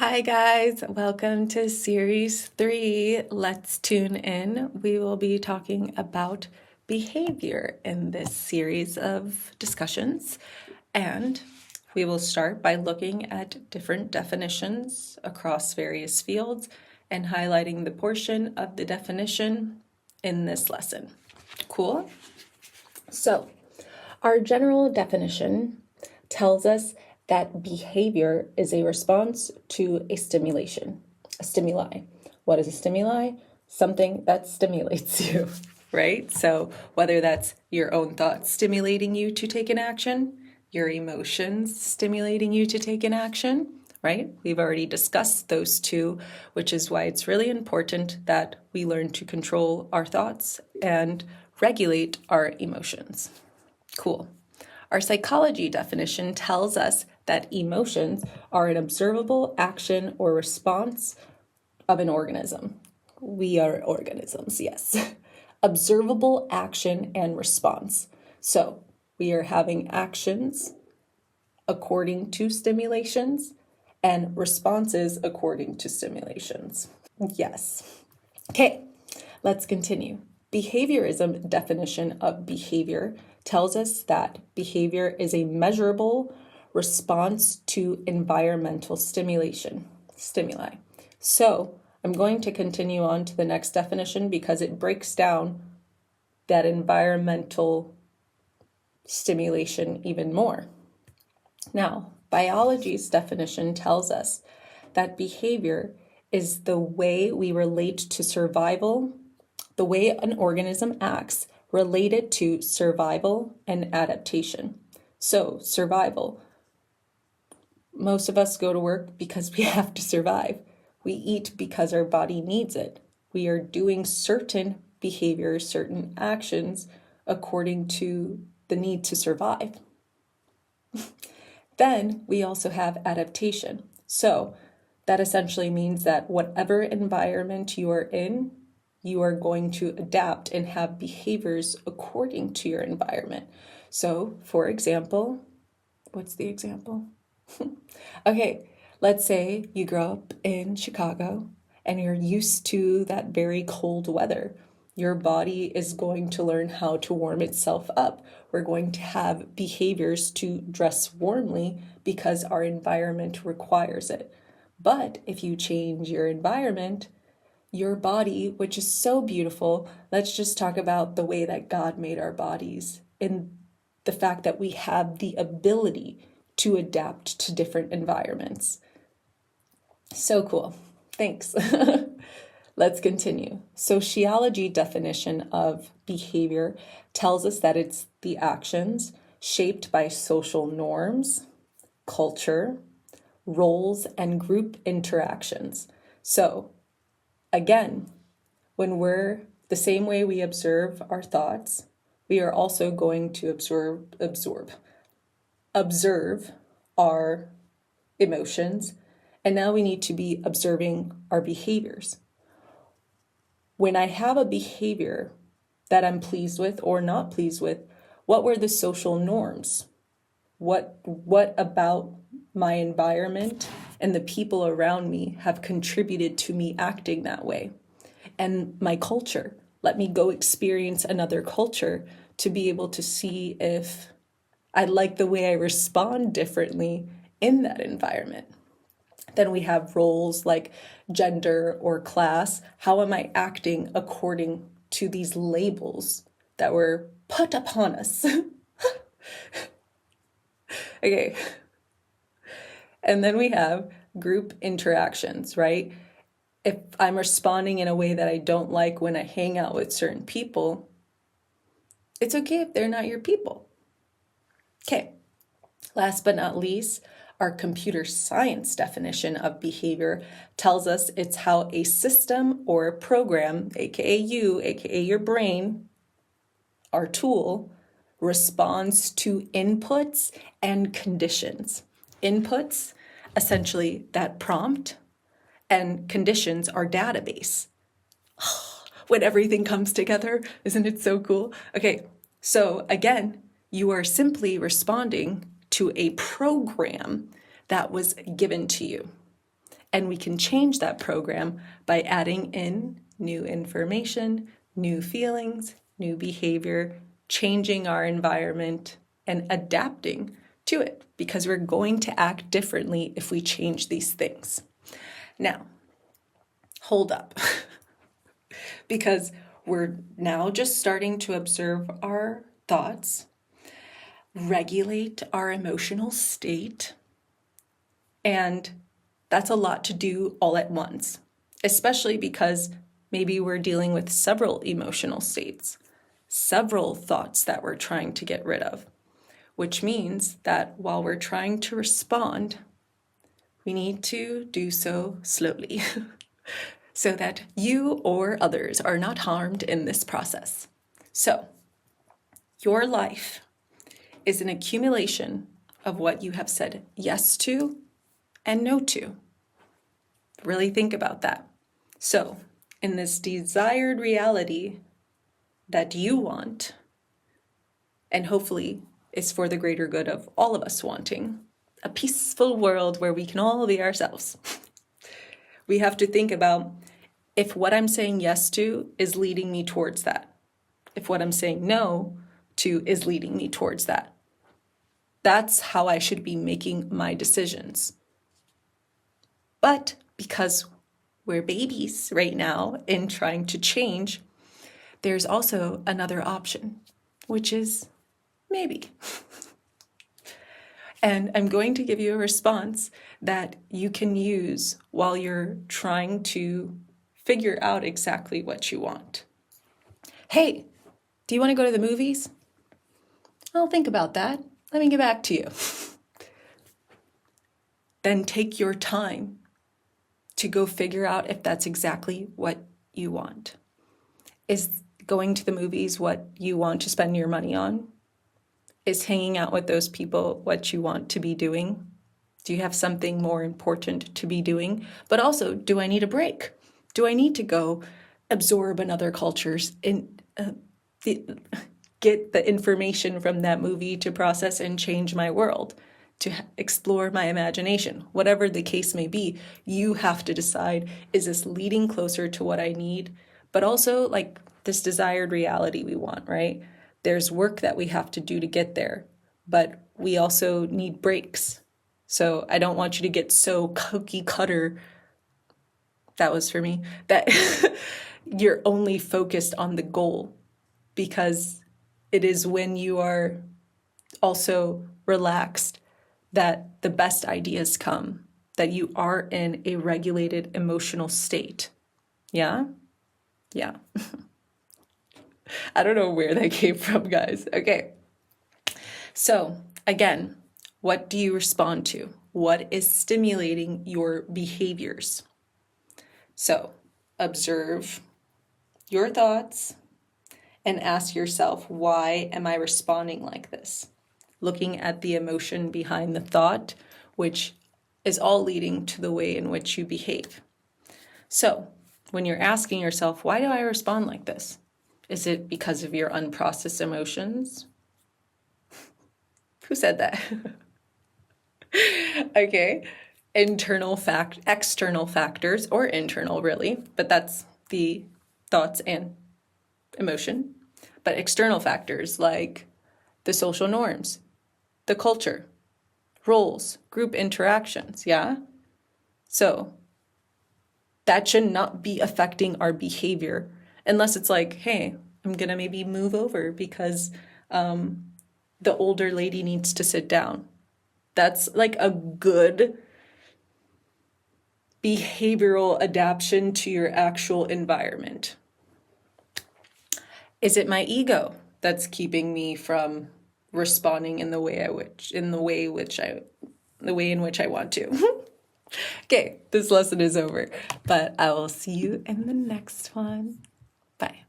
Hi guys, welcome to series 3. Let's tune in. We will be talking about behavior in this series of discussions, and we will start by looking at different definitions across various fields and highlighting the portion of the definition in this lesson. Cool? So, our general definition tells us that behavior is a response to a stimuli. What is a stimuli? Something that stimulates you, right? So whether that's your own thoughts stimulating you to take an action, your emotions stimulating you to take an action, right? We've already discussed those two, which is why it's really important that we learn to control our thoughts and regulate our emotions. Cool. Our psychology definition tells us that emotions are an observable action or response of an organism. We are organisms, yes. Observable action and response. So we are having actions according to stimulations and responses according to stimulations. Yes. Okay, let's continue. Behaviorism definition of behavior tells us that behavior is a measurable response to environmental stimuli. So I'm going to continue on to the next definition because it breaks down that environmental stimulation even more. Now, biology's definition tells us that behavior is the way we relate to survival, the way an organism acts related to survival and adaptation. So, survival. Most of us go to work because we have to survive. We eat because our body needs it. We are doing certain behaviors, certain actions according to the need to survive. Then we also have adaptation. So that essentially means that whatever environment you are in, you are going to adapt and have behaviors according to your environment. So, for example, what's the example? Okay, let's say you grow up in Chicago and you're used to that very cold weather. Your body is going to learn how to warm itself up. We're going to have behaviors to dress warmly because our environment requires it. But if you change your environment, your body, which is so beautiful, let's just talk about the way that God made our bodies and the fact that we have the ability to adapt to different environments. So cool. Thanks. Let's continue. Sociology definition of behavior tells us that it's the actions shaped by social norms, culture, roles, and group interactions. So again, when we're the same way we observe our thoughts, we are also going to observe our emotions, and now we need to be observing our behaviors. When I have a behavior that I'm pleased with or not pleased with, what were the social norms? What about my environment and the people around me have contributed to me acting that way? And my culture. Let me go experience another culture to be able to see if I like the way I respond differently in that environment. Then we have roles like gender or class. How am I acting according to these labels that were put upon us? Okay. And then we have group interactions, right? If I'm responding in a way that I don't like when I hang out with certain people, it's okay if they're not your people. Okay. Last but not least, our computer science definition of behavior tells us it's how a system or a program, aka you, aka your brain, our tool, responds to inputs and conditions. Inputs, essentially that prompt, and conditions, our database. When everything comes together, isn't it so cool? Okay, so again, you are simply responding to a program that was given to you. And we can change that program by adding in new information, new feelings, new behavior, changing our environment, and adapting to it, because we're going to act differently if we change these things. Now, hold up, because we're now just starting to observe our thoughts, regulate our emotional state, and that's a lot to do all at once, especially because maybe we're dealing with several emotional states, several thoughts that we're trying to get rid of, which means that while we're trying to respond, we need to do so slowly so that you or others are not harmed in this process. So, your life is an accumulation of what you have said yes to and no to. Really think about that. So, in this desired reality that you want, and hopefully is for the greater good of all of us wanting, a peaceful world where we can all be ourselves, we have to think about if what I'm saying yes to is leading me towards that, if what I'm saying no to is leading me towards that. That's how I should be making my decisions. But because we're babies right now in trying to change, there's also another option, which is maybe. And I'm going to give you a response that you can use while you're trying to figure out exactly what you want. Hey, do you want to go to the movies? I'll think about that. Let me get back to you. Then take your time to go figure out if that's exactly what you want. Is going to the movies what you want to spend your money on? Is hanging out with those people what you want to be doing? Do you have something more important to be doing? But also, do I need a break? Do I need to go absorb another culture's get the information from that movie to process and change my world, to explore my imagination? Whatever the case may be, you have to decide, is this leading closer to what I need? But also, like, this desired reality we want, right? There's work that we have to do to get there, but we also need breaks. So I don't want you to get so cookie cutter, that was for me, that you're only focused on the goal, because it is when you are also relaxed that the best ideas come, that you are in a regulated emotional state. Yeah? Yeah. I don't know where that came from, guys. Okay. So, again, what do you respond to? What is stimulating your behaviors? So, observe your thoughts and ask yourself, why am I responding like this? Looking at the emotion behind the thought, which is all leading to the way in which you behave. So, when you're asking yourself, why do I respond like this? Is it because of your unprocessed emotions? Who said that? Okay. External factors, or internal really, but that's the thoughts and emotion. But external factors like the social norms, the culture, roles, group interactions, yeah? So that should not be affecting our behavior unless it's like, hey, I'm gonna maybe move over because the older lady needs to sit down. That's like a good behavioral adaptation to your actual environment. Is it my ego that's keeping me from responding in the way in which I want to? Okay, this lesson is over, but I will see you in the next one. Bye.